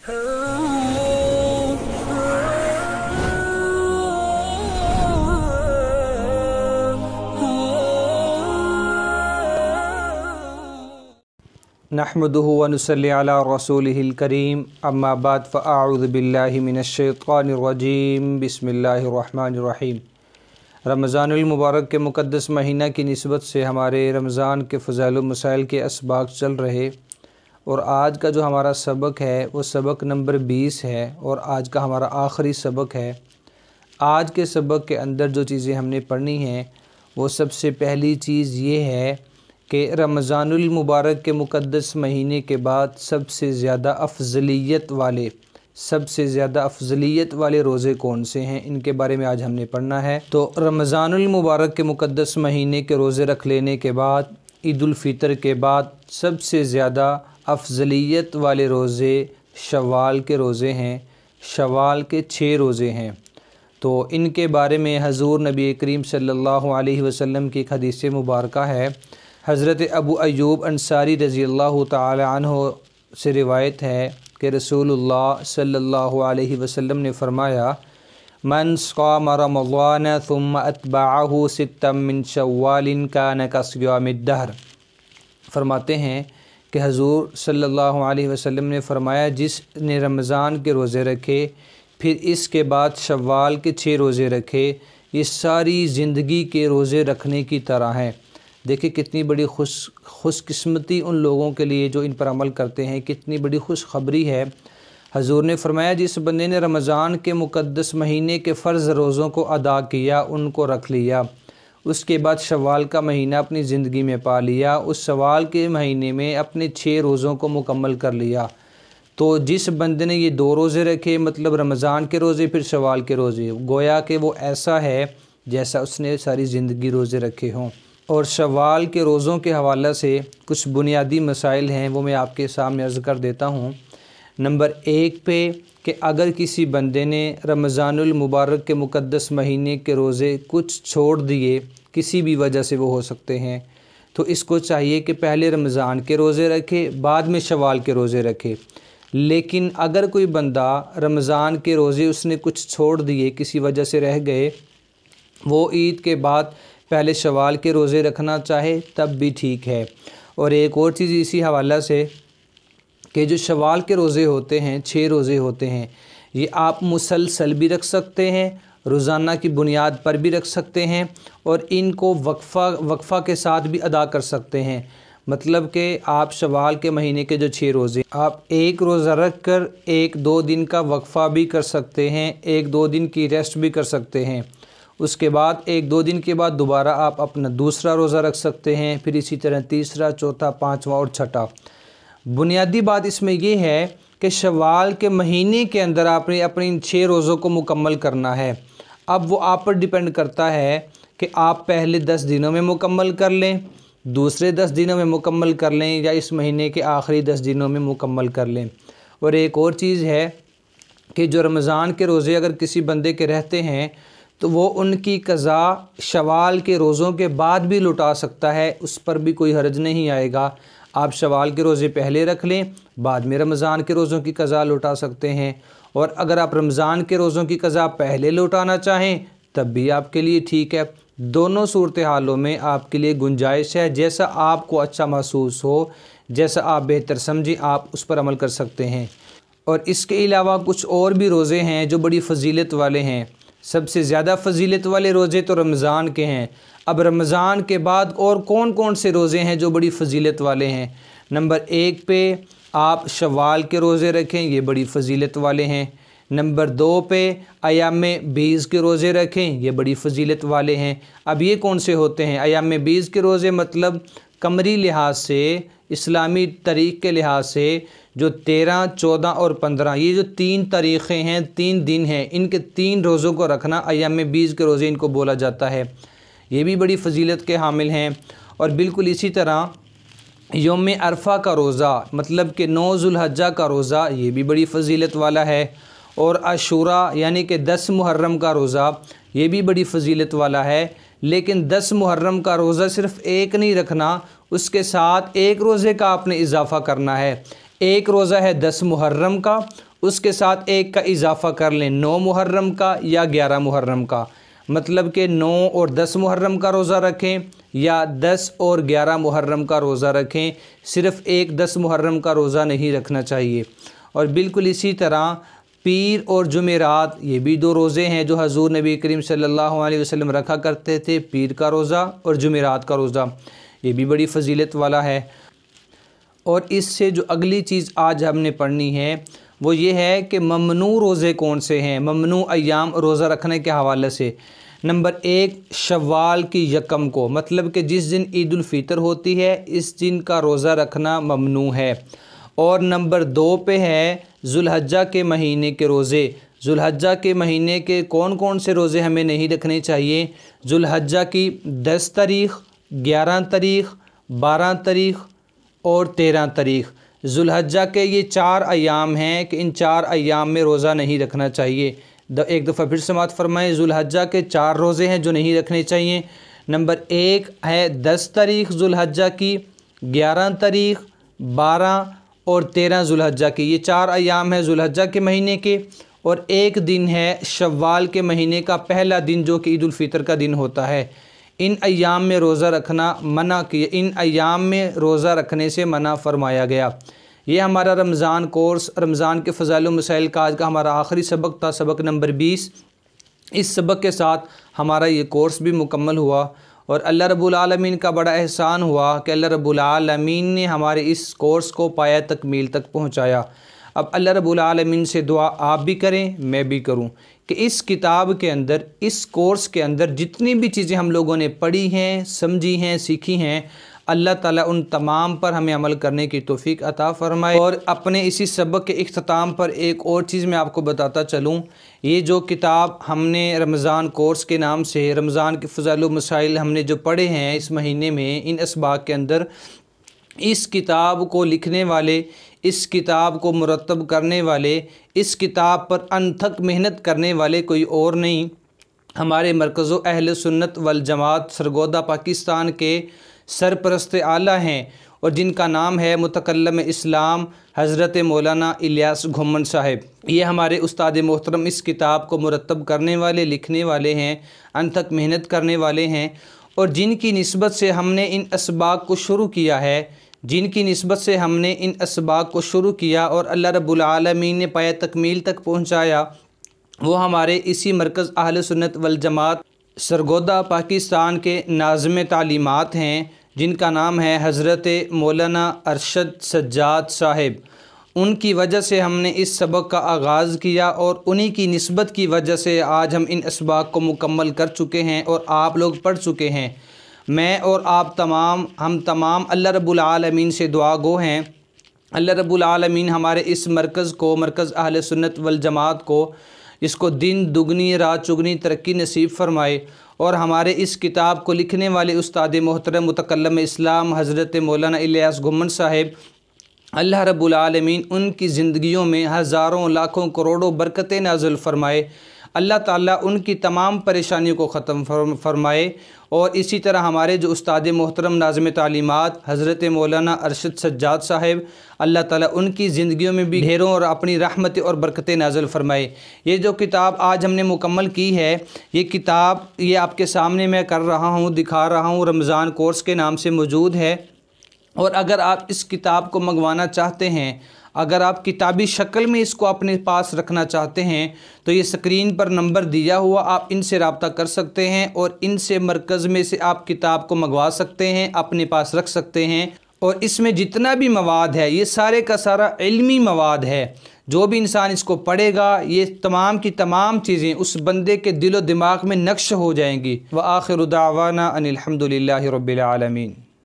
नहमदुहु व नुसल्ली अला रसूलिहिल करीम अम्मा बाद फ़अऊज़ु बिल्लाहि मिनश्शैतानिर रजीम बिस्मिल्लाहिर रहमानिर रहीम। रमज़ानुल मुबारक के मुक़द्दस महीना की निस्बत से हमारे रमज़ान के फ़ज़ाइल व मसाइल के असबाक़ चल रहे और आज का जो हमारा सबक है वो सबक नंबर 20 है और आज का हमारा आखिरी सबक है। आज के सबक के अंदर जो चीज़ें हमने पढ़नी हैं वो सबसे पहली चीज़ ये है कि रमज़ानुल मुबारक के मुक़द्दस महीने के बाद सबसे ज़्यादा अफ़ज़लियत वाले रोज़े कौन से हैं, इनके बारे में आज हमने पढ़ना है। तो रमज़ानुल मुबारक के मुक़द्दस महीने के रोज़े रख लेने के बाद ईद उल फ़ितर के बाद सबसे ज़्यादा अफ़ज़लियत वाले रोज़े शव्वाल के रोज़े हैं। शव्वाल के 6 रोज़े हैं। तो इनके बारे में हज़ूर नबी करीम सल्लल्लाहु अलैहि वसल्लम की एक हदीस मुबारक है। हज़रत अबू अय्यूब अंसारी रज़ियल्लाहु ताला अन्हु से रिवायत है कि रसूलुल्लाह सल्लल्लाहु अलैहि वसल्लम ने फ़रमाया, मन क़ाम रमज़ान थुम्मा अत्बअहु सित्तम मिन शव्वालिन कान कसियामिद दहर। फ़रमाते हैं कि हज़ूर सल्लल्लाहु अलैहि वसल्लम ने फ़रमाया, जिसने रमज़ान के रोज़े रखे फिर इसके बाद शव्वाल के 6 रोज़े रखे, ये सारी ज़िंदगी के रोज़े रखने की तरह हैं। देखिए कितनी बड़ी खुशकिस्मती उन लोगों के लिए जो इन पर अमल करते हैं, कितनी बड़ी खुशखबरी है। हजूर ने फरमाया, जिस बंदे ने रमज़ान के मुक़द्दस महीने के फ़र्ज़ रोज़ों को अदा किया, उनको रख लिया, उसके बाद शव्वाल का महीना अपनी ज़िंदगी में पा लिया, उस शव्वाल के महीने में अपने 6 रोज़ों को मुकम्मल कर लिया। तो जिस बंदे ने ये 2 रोज़े रखे, मतलब रमज़ान के रोज़े फिर शव्वाल के रोज़े, गोया कि वो ऐसा है जैसा उसने सारी ज़िंदगी रोज़े रखे हों। और शव्वाल के रोज़ों के हवाले से कुछ बुनियादी मसाइल हैं, वो मैं आपके सामने अर्ज़ कर देता हूँ। नंबर 1 पे कि अगर किसी बंदे ने रमज़ानुल मुबारक के मुक़द्दस महीने के रोज़े कुछ छोड़ दिए, किसी भी वजह से वो हो सकते हैं, तो इसको चाहिए कि पहले रमज़ान के रोज़े रखे, बाद में शव्वाल के रोज़े रखे। लेकिन अगर कोई बंदा रमज़ान के रोज़े उसने कुछ छोड़ दिए, किसी वजह से रह गए, वो ईद के बाद पहले शव्वाल के रोज़े रखना चाहे तब भी ठीक है। और एक और चीज़ इसी हवाला से कि जो शव्वाल के रोज़े होते हैं, 6 रोज़े होते हैं, ये आप मुसलसल भी रख सकते हैं, रोज़ाना की बुनियाद पर भी रख सकते हैं और इनको वक्फ़ा के साथ भी अदा कर सकते हैं। मतलब कि आप शव्वाल के महीने के जो 6 रोज़े, आप एक रोज़ा रख कर 1-2 दिन का वक्फ़ा भी कर सकते हैं, 1-2 दिन की रेस्ट भी कर सकते हैं। उसके बाद 1-2 दिन के बाद दोबारा आप अपना दूसरा रोज़ा रख सकते हैं, फिर इसी तरह तीसरा, चौथा, 5वां और 6ठा। बुनियादी बात इसमें यह है कि शव्वाल के महीने के अंदर आपने अपने इन 6 रोज़ों को मुकम्मल करना है। अब वो आप पर डिपेंड करता है कि आप पहले 10 दिनों में मुकम्मल कर लें, दूसरे 10 दिनों में मुकम्मल कर लें, या इस महीने के आखिरी 10 दिनों में मुकम्मल कर लें। और एक और चीज़ है कि जो रमज़ान के रोज़े अगर किसी बंदे के रहते हैं तो वो उनकी क़ज़ा शव्वाल के रोज़ों के बाद भी लौटा सकता है, उस पर भी कोई हर्ज नहीं आएगा। आप शव्वाल के रोज़े पहले रख लें, बाद में रमज़ान के रोज़ों की क़ज़ा लौटा सकते हैं। और अगर आप रमज़ान के रोज़ों की क़ज़ा पहले लौटाना चाहें तब भी आपके लिए ठीक है। दोनों सूरत हालों में आपके लिए गुंजाइश है। जैसा आपको अच्छा महसूस हो, जैसा आप बेहतर समझें, आप उस पर अमल कर सकते हैं। और इसके अलावा कुछ और भी रोज़े हैं जो बड़ी फ़जीलत वाले हैं। सबसे ज़्यादा फ़जीलत वाले रोज़े तो रमज़ान के हैं। अब रमज़ान के बाद और कौन कौन से रोज़े हैं जो बड़ी फ़जीलत वाले हैं? नंबर 1 पे आप शव्वाल के रोज़े रखें, ये बड़ी फ़जीलत वाले हैं। नंबर 2 पे अयाम बीज़ के रोज़े रखें, ये बड़ी फ़जीलत वाले हैं। अब ये कौन से होते हैं? अयाम बीज़ के रोज़े मतलब कमरी लिहाज से, इस्लामी तारीख़ के लिहाज से जो 13, 14 और 15, ये जो 3 तारीख़ें हैं, 3 दिन हैं, इनके 3 रोज़ों को रखना अयाम बीज़ के रोज़े इनको बोला जाता है। ये भी बड़ी फ़जीलत के हामिल हैं। और बिल्कुल इसी तरह यौम अरफ़ा का रोज़ा मतलब कि 9 ज़ुल्हज्जा का रोज़ा, ये भी बड़ी फ़जीलत वाला है। और आशूरा यानी कि 10 मुहर्रम का रोज़ा, ये भी बड़ी फ़जीलत वाला है। लेकिन 10 मुहर्रम का रोज़ा सिर्फ़ एक नहीं रखना, उसके साथ एक रोज़े का आपने इजाफ़ा करना है। एक रोज़ा है 10 मुहर्रम का, उसके साथ एक का इजाफ़ा कर लें 9 मुहर्रम का या 11 मुहर्रम का, मतलब कि 9 और 10 मुहर्रम का रोज़ा रखें या 10 और 11 मुहर्रम का रोज़ा रखें। सिर्फ़ एक 10 मुहर्रम का रोज़ा नहीं रखना चाहिए। और बिल्कुल इसी तरह पीर और जुमेरात, ये भी 2 रोज़े हैं जो हज़ूर नबी करीम सल्लल्लाहु अलैहि वसल्लम रखा करते थे। पीर का रोज़ा और जुमेरात का रोज़ा, ये भी बड़ी फ़जीलत वाला है। और इससे जो अगली चीज़ आज हमने पढ़नी है वो ये है कि ममनू रोज़े कौन से हैं, ममनू अय्याम रोज़ा रखने के हवाले से। नंबर 1 शव्वाल की यकम को, मतलब कि जिस दिन ईद उल फ़ितर होती है इस दिन का रोज़ा रखना ममनू है। और नंबर 2 पे है जुल्हज्जा के महीने के रोज़े। जुल्हज्जा के महीने के कौन कौन से रोज़े हमें नहीं रखने चाहिए? जुल्हज्जा की 10 तारीख़, 11 तारीख़, 12 तारीख़ और 13 तारीख़। जुल्हज्जा के ये 4 अय्याम हैं कि इन 4 अय्याम में रोज़ा नहीं रखना चाहिए। एक दफ़ा फिर समाअत फरमाएँ, जुल्हज्जा के 4 रोज़े हैं जो नहीं रखने चाहिए। नंबर 1 है 10 तारीख़ जुल्हज्जा की, 11 तारीख़, 12 और 13 जुल्हज्जा की। ये 4 अय्याम हैं जुल्हज्जा के महीने के। और एक दिन है शव्वाल के महीने का पहला दिन जो कि ईद उल फ़ितर का दिन होता है। इन अय्याम में रोज़ा रखना मना किया, इन अय्याम में रोज़ा रखने से मना फरमाया गया। ये हमारा रमज़ान कोर्स, रमज़ान के फ़ज़ाइल व मसाइल का आज का हमारा आखिरी सबक था, सबक नंबर 20। इस सबक के साथ हमारा ये कोर्स भी मुकम्मल हुआ और अल्लाह रब्बुल आलमीन का बड़ा एहसान हुआ कि अल्लाह रब्बुल आलमीन ने हमारे इस कोर्स को पाया तकमील तक पहुँचाया। अब अल्लाह रब्बुल आलमीन से दुआ आप भी करें, मैं भी करूं कि इस किताब के अंदर, इस कोर्स के अंदर जितनी भी चीज़ें हम लोगों ने पढ़ी हैं, समझी हैं, सीखी हैं, अल्लाह ताला उन तमाम पर हमें अमल करने की तौफीक अता फ़रमाए। और अपने इसी सबक के इख्तिताम पर एक और चीज़ मैं आपको बताता चलूँ, ये जो किताब हमने रमज़ान कोर्स के नाम से रमज़ान के फ़ज़ाइल व मसाइल हमने जो पढ़े हैं इस महीने में, इन असबाक के अंदर, इस किताब को लिखने वाले, इस किताब को मुरतब करने वाले, इस किताब पर अनथक मेहनत करने वाले कोई और नहीं, हमारे मरकज़ अहले सुन्नत वल जमात सरगोदा पाकिस्तान के सरपरस्त आला हैं और जिनका नाम है मुतकल्लम इस्लाम हज़रत मौलाना इलियास घुम्मन साहिब। ये हमारे उस्ताद मोहतरम इस किताब को मुरतब करने वाले, लिखने वाले हैं, अनथक मेहनत करने वाले हैं और जिनकी निस्बत से हमने इन असबाक को शुरू किया है, जिनकी निस्बत से हमने इन असबाक को शुरू किया और अल्लाह रब्बुल आलमीन ने पाया तकमील तक पहुँचाया, वो हमारे इसी मरकज़ अहले सुन्नत वल जमात सरगोदा पाकिस्तान के नाज़िम तालीमात हैं, जिनका नाम है हज़रत मौलाना अरशद सज्जाद साहिब। उनकी वजह से हमने इस सबक का आगाज़ किया और उन्हीं की निस्बत की वजह से आज हम इन असबाक को मुकम्मल कर चुके हैं और आप लोग पढ़ चुके हैं। मैं और आप तमाम, हम तमाम अल्लाह रब्बुल आलमीन से दुआ गो हैं, अल्लाह रब्बुल आलमीन हमारे इस मरकज़ को, मरकज़ अहले सुन्नत वल जमात को, इसको दिन दुगनी रात चुगनी तरक्की नसीब फ़रमाए और हमारे इस किताब को लिखने वाले उस्ताद मोहतरम मुतकल्लम इस्लाम हज़रत मौलाना इलियास घुम्मन साहिब, अल्लाह रब्बुल आलमीन उनकी ज़िंदगियों में हज़ारों लाखों करोड़ों बरकतें नाज़िल फ़रमाए। अल्लाह ताला उनकी तमाम परेशानियों को ख़त्म फरमाए। और इसी तरह हमारे जो उस्ताद मोहतरम नाज़िम तालीमात हज़रत मौलाना अरशद सज्जाद साहिब, अल्लाह ताला उनकी ज़िंदगियों में भी ढेरों और अपनी रहमत और बरकतें नाज़िल फ़रमाए। ये जो किताब आज हमने मुकम्मल की है, ये किताब ये आपके सामने मैं कर रहा हूँ, दिखा रहा हूँ, रमज़ान कोर्स के नाम से मौजूद है। और अगर आप इस किताब को मंगवाना चाहते हैं, अगर आप किताबी शक्ल में इसको अपने पास रखना चाहते हैं तो ये स्क्रीन पर नंबर दिया हुआ, आप इनसे रब्ता कर सकते हैं और इनसे मरकज़ में से आप किताब को मंगवा सकते हैं, अपने पास रख सकते हैं। और इसमें जितना भी मवाद है ये सारे का सारा इल्मी मवाद है। जो भी इंसान इसको पढ़ेगा ये तमाम की तमाम चीज़ें उस बंदे के दिलो दिमाग में नक्श हो जाएंगी। व आखिरु दावाना अनिल हम्दुलिल्लाहि रब्बिल आलमीन।